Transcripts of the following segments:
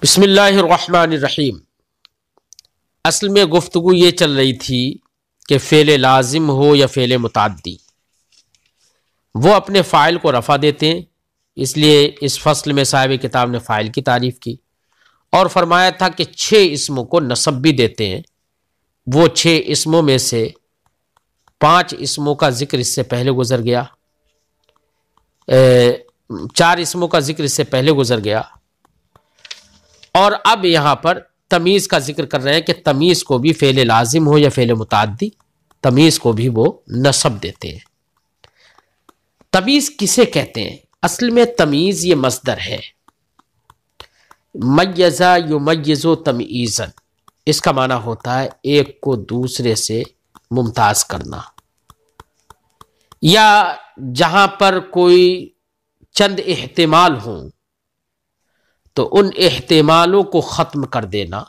بسم اللہ الرحمن الرحیم۔ اصل میں گفتگو یہ چل رہی تھی کہ فعل لازم ہو یا فعل متعدی، وہ اپنے فاعل کو رفع دیتے ہیں، اس لیے اس فصل میں صاحب کتاب نے فاعل کی تعریف کی اور فرمایا تھا کہ 6 اسموں کو نصب بھی دیتے ہیں۔ وہ 6 اسموں میں سے 5 اسموں کا ذکر اس سے پہلے گزر گیا، 4 اسموں کا ذکر اس سے پہلے گزر گیا، اور اب یہاں پر تمیز کا ذکر کر رہے ہیں کہ تمیز کو بھی فعل لازم ہو یا فعل متعدی، تمیز کو بھی وہ نصب دیتے ہیں۔ تمیز کسے کہتے ہیں؟ اصل میں تمیز یہ مصدر ہے، میزا یمیزو تمییزا، اس کا معنی ہوتا ہے ایک کو دوسرے سے ممتاز کرنا، یا جہاں پر کوئی چند احتمال ہوں تو ان احتمالوں کو ختم کر دینا،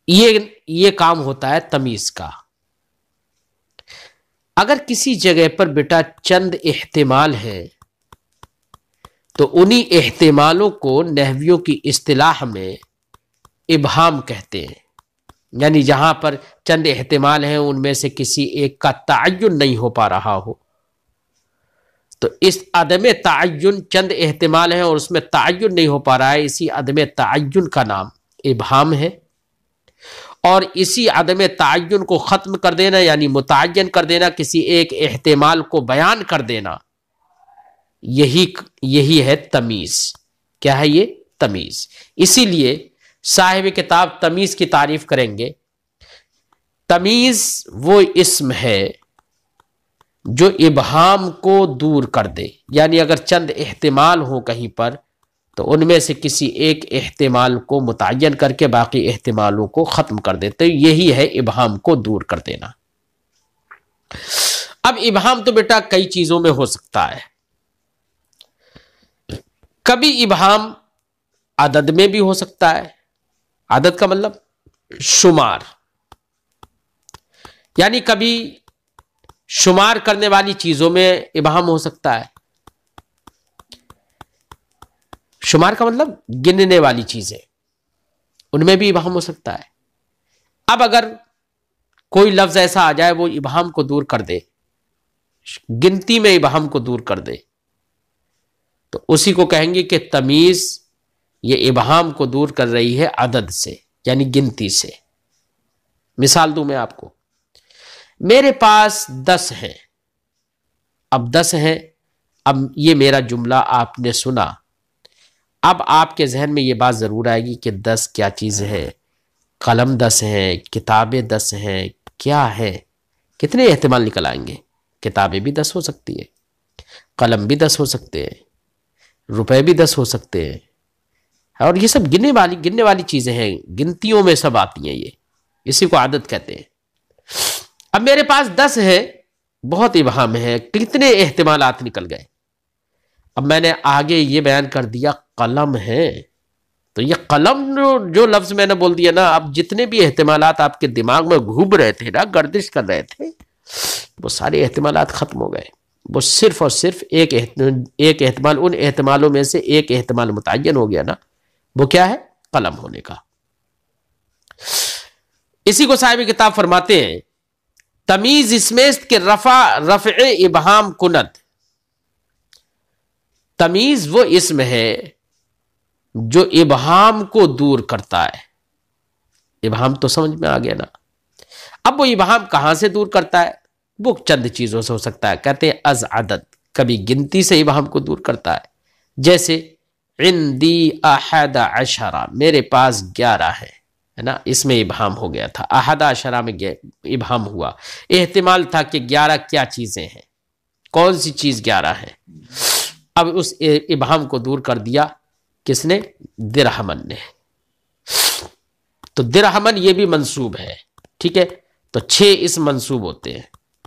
یہ کام ہوتا ہے تمیز کا۔ اگر کسی جگہ پر بیٹا چند احتمال ہیں تو انہی احتمالوں کو نحویوں کی اصطلاح میں ابہام کہتے ہیں، یعنی جہاں پر چند احتمال ہیں ان میں سے کسی ایک کا تعین نہیں ہو پا رہا ہو، تو اس عدم تعین، چند احتمال ہیں اور اس میں تعین نہیں ہو پا رہا ہے، اسی عدم تعین کا نام ابہام ہے، اور اسی عدم تعین کو ختم کر دینا یعنی متعین کر دینا، کسی ایک احتمال کو بیان کر دینا، یہی ہے تمیز۔ کیا ہے یہ؟ تمیز۔ اسی لیے صاحب کتاب تمیز کی تعریف کریں گے، تمیز وہ اسم ہے جو ابہام کو دور کر دے، یعنی اگر چند احتمال ہوں کہیں پر تو ان میں سے کسی ایک احتمال کو متعین کر کے باقی احتمالوں کو ختم کر دیتے، یہی ہے ابہام کو دور کر دینا۔ اب ابہام تو بیٹا کئی چیزوں میں ہو سکتا ہے، کبھی ابہام عدد میں بھی ہو سکتا ہے، عدد کا مطلب شمار، یعنی کبھی شمار کرنے والی چیزوں میں ابہام ہو سکتا ہے، شمار کا مطلب گننے والی چیزیں، ان میں بھی ابہام ہو سکتا ہے۔ اب اگر کوئی لفظ ایسا آ جائے وہ ابہام کو دور کر دے، گنتی میں ابہام کو دور کر دے، تو اسی کو کہیں گے کہ تمیز یہ ابہام کو دور کر رہی ہے عدد سے، یعنی گنتی سے۔ مثال دوں میں آپ کو، میرے پاس 10 ہیں، اب 10 ہیں، اب یہ میرا جملہ آپ نے سنا، اب آپ کے ذہن میں یہ بات ضرور آئے گی کہ 10 کیا چیز ہے، قلم 10 ہیں، کتابیں 10 ہیں، کیا ہے؟ کتنے احتمال نکل آئیں گے؟ کتابیں بھی 10 ہو سکتی ہے، قلم بھی 10 ہو سکتے ہیں، روپے بھی 10 ہو سکتے ہیں، اور یہ سب گننے والی چیزیں ہیں، گنتیوں میں سب آتی ہیں، یہ اسی کو عدد کہتے ہیں۔ اب میرے پاس 10 ہے، بہت ابہام ہے، کتنے احتمالات نکل گئے؟ اب میں نے آگے یہ بیان کر دیا قلم ہے، تو یہ قلم جو لفظ میں نے بول دیا نا، اب جتنے بھی احتمالات آپ کے دماغ میں گھوم رہے تھے نا، گردش کر رہے تھے، وہ سارے احتمالات ختم ہو گئے، وہ صرف اور صرف ایک احتمال، ان احتمالوں میں سے ایک احتمال متعین ہو گیا نا، وہ کیا ہے؟ قلم ہونے کا۔ اسی کو صاحب کتاب فرماتے ہیں تمیز اسم است کہ رفع ابہام کند، تمیز وہ اسم ہے جو ابہام کو دور کرتا ہے۔ ابہام تو سمجھ میں آ گیا نا؟ اب وہ ابہام کہاں سے دور کرتا ہے؟ وہ چند چیزوں سے ہو سکتا ہے، کہتے ہیں از عدد، کبھی گنتی سے ابہام کو دور کرتا ہے، جیسے عندی 11، میرے پاس 11 ہے نا، اس میں ابہام ہو گیا تھا، 11 میں ابہام ہوا، احتمال تھا کہ 11 کیا چیزیں ہیں، کون سی چیز 11 ہے۔ اب اس ابہام کو دور کر دیا کس نے؟ درہمن نے۔ تو درہمن یہ بھی منصوب ہے، ٹھیک ہے، تو 6 اسم منصوب ہوتے ہیں،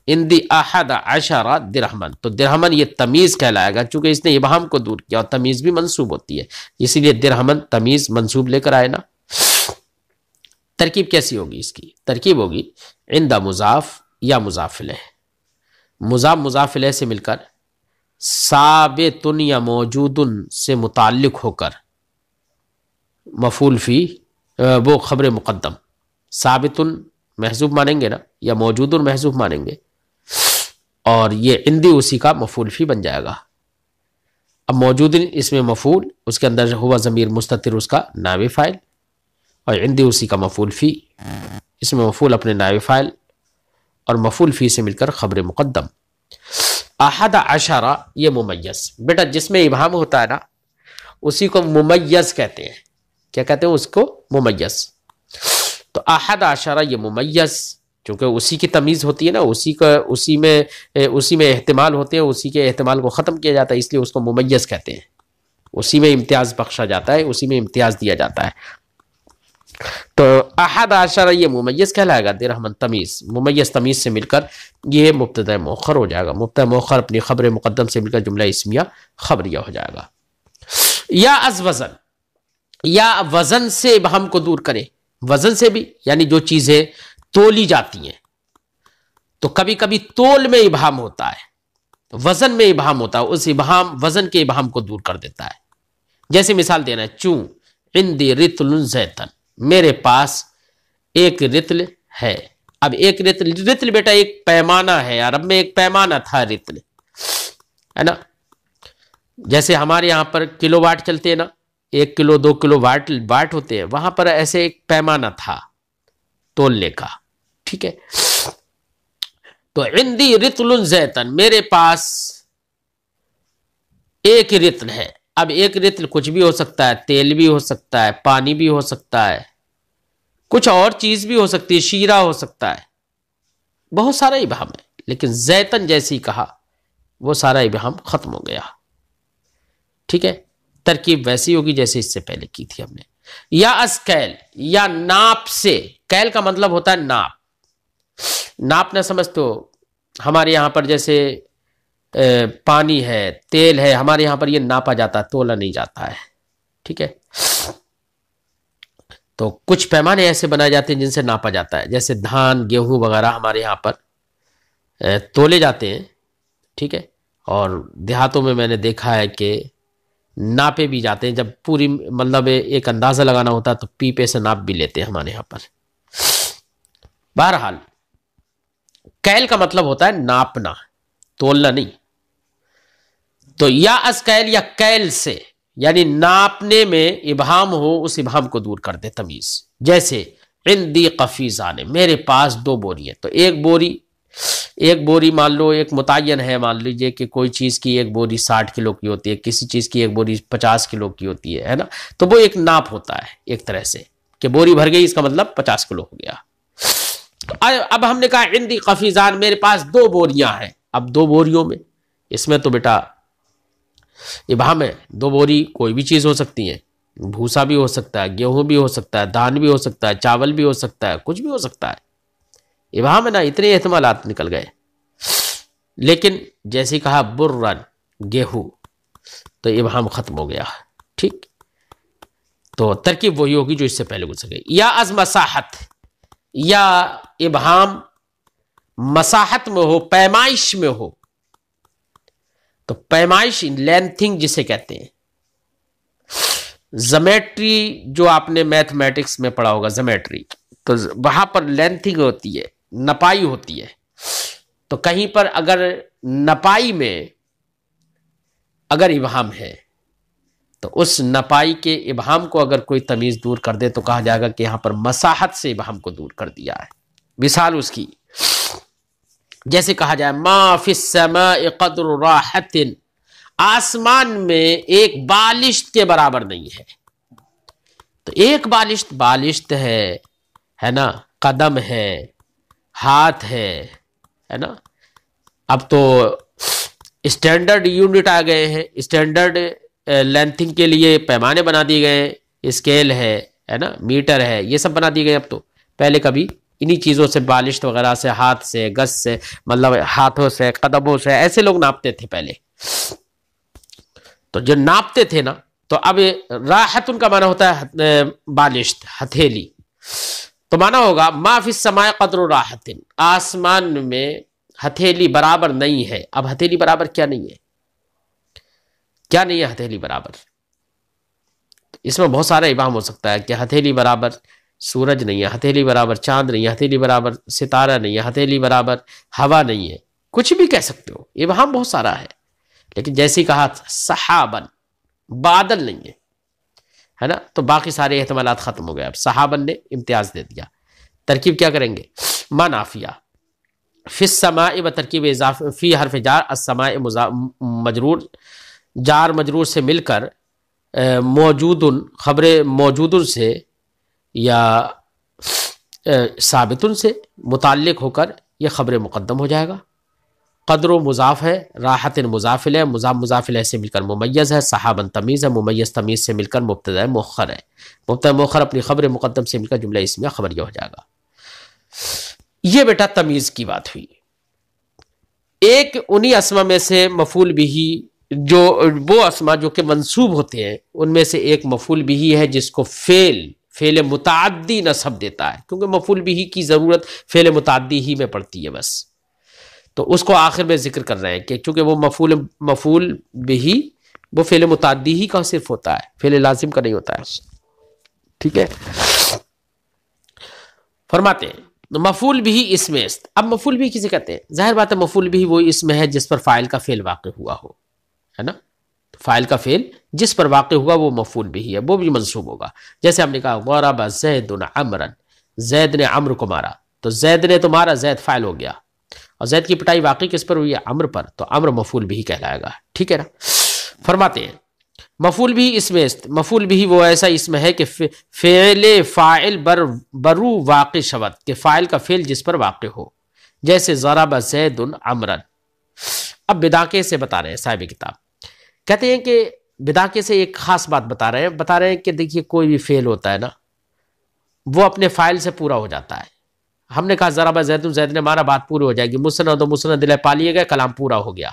اندی 11 درہمن، تو درہمن یہ تمیز کہلائے گا، چونکہ اس نے ابہام کو دور کیا، اور تمیز بھی منصوب ہوتی ہے، اسی لیے درہمن تمیز منصوب لے کر آئے نا۔ ترکیب کیسی ہوگی اس کی؟ ترکیب ہوگی عند مضاف یا مضاف الیہ، مضاف مضاف الیہ سے مل کر، ثابت یا موجود سے متعلق ہو کر مفعول فی وہ خبر مقدم، ثابت محذوف مانیں گے نا، یا موجود محذوف مانیں گے، اور یہ عندی اسی کا مفعول فی بن جائے گا۔ اب موجود اس میں مفعول، اس کے اندر ہوا ضمیر مستتر اس کا نائب فاعل، اور عندی اسی کا مفعول فی، اس میں مفعول اپنے نائب فاعل اور مفعول فی سے مل کر خبر مقدم۔ احد عشرہ یہ ممیز، بیٹا جس میں ابہام ہوتا ہے نا اسی کو ممیز کہتے ہیں۔ کیا کہتے ہیں اس کو؟ ممیز۔ تو احد عشرہ یہ ممیز، چونکہ اسی کی تمیز ہوتی ہے نا، اسی میں احتمال ہوتے ہیں، اسی کے احتمال کو ختم کیا جاتا ہے، اس لیے اس کو ممیز کہتے ہیں۔ اسی میں امتیاز بخشا جاتا ہے، اسی میں امتیاز دیا جاتا ہے۔ تو احد عشرہ یہ ممیز کہلائے گا، درہمن تمیز، ممیز تمیز سے مل کر یہ مبتدا مؤخر ہو جائے گا۔ مبتدا مؤخر اپنی خبر مقدم سے مل کر جملہ اسمیہ خبریہ ہو جائے گا۔ یا از وزن، یا وزن سے ابہام کو دور کرے، وزن سے بھی یعنی جو چیزیں تولی جاتی ہیں، تو کبھی کبھی تول میں ابہام ہوتا ہے، وزن میں ابہام ہوتا ہے، اس ابہام وزن کے ابہام کو دور کر دیتا ہے۔ جیسے مثال دینا ہے، چون عندی رطل زیتن، میرے پاس ایک رطل ہے۔ اب ایک رطل بیٹا ایک پیمانہ ہے، عرب میں ایک پیمانہ تھا رطل، ہے نا؟ جیسے ہمارے یہاں پر کلو واٹ چلتے ہیں نا، 1 کلو 2 کلو واٹ ہوتے ہیں، وہاں پر ایسے ایک پیمانہ تھا تولنے کا، ٹھیک ہے؟ تو عندی رطل زیتن، میرے پاس ایک رطل ہے۔ اب ایک رطل کچھ بھی ہو سکتا ہے، تیل بھی ہو سکتا ہے، پانی بھی ہو سکتا ہے، کچھ اور چیز بھی ہو سکتی ہے، شیرہ ہو سکتا ہے، بہت سارا ابہام ہے، لیکن زیتن جیسی کہا وہ سارا ابہام ختم ہو گیا، ٹھیک ہے؟ ترکیب ویسی ہوگی جیسے اس سے پہلے کی تھی ہم نے۔ یا از کیل، یا ناپ سے، کیل کا مطلب ہوتا ہے ناپ۔ ناپ نہ سمجھ تو ہمارے یہاں پر جیسے پانی ہے، تیل ہے، ہمارے یہاں پر یہ ناپا جاتا ہے، تولا نہیں جاتا ہے، ٹھیک ہے؟ تو کچھ پیمانے ایسے بنائے جاتے ہیں جن سے ناپا جاتا ہے، جیسے دھان گیہوں وغیرہ ہمارے یہاں پر تولے جاتے ہیں، ٹھیک ہے؟ اور دیہاتوں میں نے دیکھا ہے کہ ناپے بھی جاتے ہیں، جب پوری مطلب ایک اندازہ لگانا ہوتا ہے تو پیپے سے ناپ بھی لیتے ہیں ہمارے یہاں پر۔ بہرحال کیل کا مطلب ہوتا ہے ناپنا، تولنا نہیں۔ تو یا از کیل، یا کیل سے، یعنی ناپنے میں ابہام ہو، اس ابہام کو دور کر دے تمیز۔ جیسے عندی قفیزان، میرے پاس 2 بوری ہے، تو ایک بوری مان لو ایک متعین ہے، مان لیجئے کہ کوئی چیز کی ایک بوری 60 کلو کی ہوتی ہے، کسی چیز کی ایک بوری 50 کلو کی ہوتی ہے نا؟ تو وہ ایک ناپ ہوتا ہے ایک طرح سے، کہ بوری بھر گئی، اس کا مطلب 50 کلو ہو گیا۔ اب ہم نے کہا عندی قفیزان، میرے پاس 2 بوریاں ہیں۔ اب 2 بوریوں میں، اس میں تو بیٹا ابہام ہے، 2 بوری کوئی بھی چیز ہو سکتی ہے، بھوسا بھی ہو سکتا ہے، گیہوں بھی ہو سکتا ہے، دھان بھی ہو سکتا ہے، چاول بھی ہو سکتا ہے، کچھ بھی ہو سکتا ہے، ابہام ہے نا، اتنے احتمالات نکل گئے۔ لیکن جیسے کہا برن، گیہوں، تو ابہام ختم ہو گیا، ٹھیک؟ تو ترکیب وہی ہوگی جو اس سے پہلے گزر گئی۔ یا از مساحت، یا ابہام مساحت میں ہو، پیمائش میں ہو، تو پیمائش لینتھنگ جسے کہتے ہیں، زمیٹری جو آپ نے میتھمیٹکس میں پڑھا ہوگا، زمیٹری، تو وہاں پر لینتھنگ ہوتی ہے، نپائی ہوتی ہے۔ تو کہیں پر اگر نپائی میں اگر ابہام ہے تو اس نپائی کے ابہام کو اگر کوئی تمیز دور کر دے تو کہا جائے گا کہ یہاں پر مساحت سے ابہام کو دور کر دیا ہے۔ مثال اس کی جیسے کہا جائے ما فی السماء قدر راحت، آسمان میں ایک بالشت کے برابر نہیں ہے۔ تو ایک بالشت ہے نا، قدم ہے، ہاتھ ہے نا۔ اب تو اسٹینڈرڈ یونٹ آ گئے ہیں، اسٹینڈرڈ لینتھنگ کے لیے پیمانے بنا دیے گئے، اسکیل ہے نا، میٹر ہے، یہ سب بنا دیے گئے۔ اب تو پہلے کبھی انہی چیزوں سے، بالشت وغیرہ سے، ہاتھ سے، گز سے، مطلب ہاتھوں سے، قدموں سے، ایسے لوگ ناپتے تھے پہلے۔ تو جو ناپتے تھے نا، تو اب راحت ان کا معنی ہوتا ہے بالشت، ہتھیلی، تو معنی ہوگا ما فی السماء قدر راحت، آسمان میں ہتھیلی برابر نہیں ہے۔ اب ہتھیلی برابر کیا نہیں ہے؟ کیا نہیں ہے ہتھیلی برابر؟ اس میں بہت سارا ابہام ہو سکتا ہے کہ ہتھیلی برابر سورج نہیں ہے، ہتھیلی برابر چاند نہیں ہے، ہتھیلی برابر ستارہ نہیں ہے، ہتھیلی برابر ہوا نہیں ہے، کچھ بھی کہہ سکتے ہو، ابہام بہت سارا ہے. لیکن جیسے کہا صحابن، بادل نہیں ہے نا، تو باقی سارے احتمالات ختم ہو گئے. اب صحابن نے امتیاز دے دیا. ترکیب کیا کریں گے؟ ما نافیہ فی السماء بترکیب اضافہ، فی حرف جار، السماء مجرور، جار مجرور سے مل کر موجود، خبر موجود سے یا ثابت سے متعلق ہو کر یہ خبر مقدم ہو جائے گا. قدر و مضاف ہے، راحت مضافل ہے، مضافل سے مل کر ممیز ہے، صحابن تمیز ہے، ممیز تمیز سے مل کر مبتدا مؤخر ہے. مبتدا مؤخر اپنی خبر مقدم سے مل کر جملہ اسمیہ خبریہ ہو جائے گا. یہ بیٹا تمیز کی بات ہوئی. ایک انہی اسما میں سے مفعول بھی، جو وہ اسما جو کہ منصوب ہوتے ہیں ان میں سے ایک مفعول بھی ہے جس کو فعل متعدی نصب دیتا ہے، کیونکہ مفعول بھی کی ضرورت فعل متعدی ہی میں پڑتی ہے بس. تو اس کو آخر میں ذکر کر رہے ہیں کہ چونکہ وہ مفعول بھی وہ فعل متعدی ہی کا صرف ہوتا ہے، فعل لازم کا نہیں ہوتا ہے. ٹھیک ہے، فرماتے ہیں مفعول بھی اسم است. اب مفعول بھی کسے کہتے ہیں؟ ظاہر بات ہے مفعول بھی وہ اسم ہے جس پر فاعل کا فعل واقع ہوا ہو، ہے نا. فاعل کا فعل جس پر واقع ہوا وہ مفعول بھی ہے، وہ بھی منصوب ہوگا. جیسے ہم نے کہا ضرب زید عمرا، زید نے عمرو کو مارا، تو زید نے تو مارا، زید فاعل ہو گیا، اور زید کی پٹائی واقعی کس پر ہوئی ہے؟ عمرو پر، تو عمرو مفعول بھی کہلائے گا. ٹھیک ہے نا. فرماتے ہیں مفعول بھی اسم است. مفعول بھی وہ ایسا اسم ہے کہ فعل فاعل برو واقع شود، کہ فاعل کا فعل جس پر واقع ہو. جیسے ضرب زید عمرا. اب بداقے سے بتا رہے ہیں صاحب کتاب، کہتے ہیں کہ بداقے سے ایک خاص بات بتا رہے ہیں کہ دیکھیے کوئی بھی فعل ہوتا ہے نا وہ اپنے فاعل سے پورا ہو جاتا ہے. ہم نے کہا ضرب زید، زید نے مارا، بات پوری ہو جائے گی، مسند و مسند الیہ پا لیے گئے، کلام پورا ہو گیا.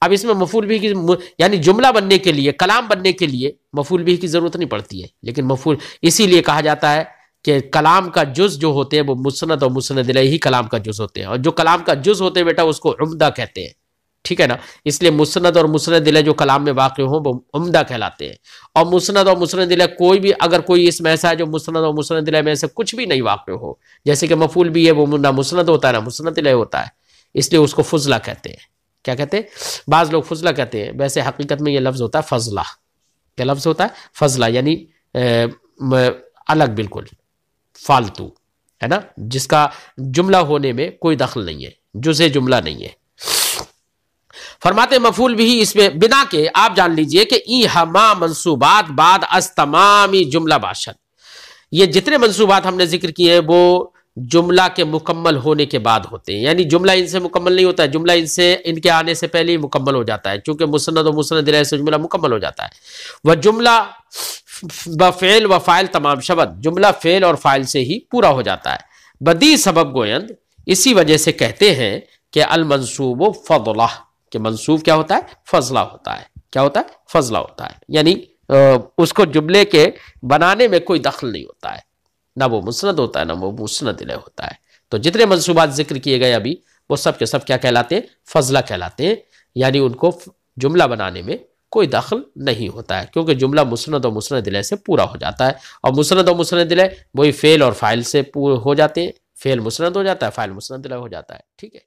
اب اس میں مفعول بھی کی یعنی جملہ بننے کے لیے، کلام بننے کے لیے مفعول بھی کی ضرورت نہیں پڑتی ہے. لیکن مفعول اسی لیے کہا جاتا ہے کہ کلام کا جز جو ہوتے ہیں وہ مسند اور مسند الیہ ہی کلام کا جز ہوتے ہیں، اور جو کلام کا جز ہوتے ہیں بیٹا اس کو عمدہ کہتے ہیں. ٹھیک ہے نا. اس لیے مسند اور مسند الیہ جو کلام میں واقع ہوں وہ عمدہ کہلاتے ہیں. اور مسند اور مسند الیہ کوئی بھی اگر کوئی اسم ایسا ہے جو مسند اور مسند الیہ میں سے کچھ بھی نہیں واقع ہو، جیسے کہ مفعول بھی ہے وہ نہ مسند ہوتا ہے نہ مسند الیہ ہوتا ہے، اس لیے اس کو فضلہ کہتے ہیں. کیا کہتے ہیں؟ بعض لوگ فضلہ کہتے ہیں، ویسے حقیقت میں یہ لفظ ہوتا ہے فضلہ. کیا لفظ ہوتا ہے؟ فضلہ، یعنی الگ، بالکل فالتو، ہے نا، جس کا جملہ ہونے میں کوئی دخل نہیں ہے، جزء جملہ نہیں ہے. فرماتے مفعول بھی اس میں بنا کے آپ جان لیجئے کہ ای ہما منصوبات بعد از تمامی جملہ باشد. یہ جتنے منصوبات ہم نے ذکر کیے ہیں وہ جملہ کے مکمل ہونے کے بعد ہوتے ہیں، یعنی جملہ ان سے مکمل نہیں ہوتا ہے، جملہ ان کے آنے سے پہلے ہی مکمل ہو جاتا ہے، چونکہ مسند و مسند الیہ سے جملہ مکمل ہو جاتا ہے. وہ جملہ بفعل و فاعل تمام شبد، جملہ فعل اور فاعل سے ہی پورا ہو جاتا ہے. بدی سبب گویند، اسی وجہ سے کہتے ہیں کہ المنصوب فضلہ، کہ منصوب کیا ہوتا ہے؟ فضلہ ہوتا ہے. کیا ہوتا ہے؟ فضلہ ہوتا ہے، یعنی اس کو جملے کے بنانے میں کوئی دخل نہیں ہوتا ہے، نہ وہ مسند ہوتا ہے نہ وہ مسند الیہ ہوتا ہے. تو جتنے منصوبات ذکر کیے گئے ابھی وہ سب کے سب کیا کہلاتے ہیں؟ فضلہ کہلاتے ہیں، یعنی ان کو جملہ بنانے میں کوئی دخل نہیں ہوتا ہے، کیونکہ جملہ مسند و مسند الیہ سے پورا ہو جاتا ہے. اور مسند و مسند الیہ وہی فعل اور فاعل سے ہو جاتے ہیں، فعل مسند ہو جاتا ہے، فاعل مسند الیہ ہو جاتا ہے. ٹھیک ہے.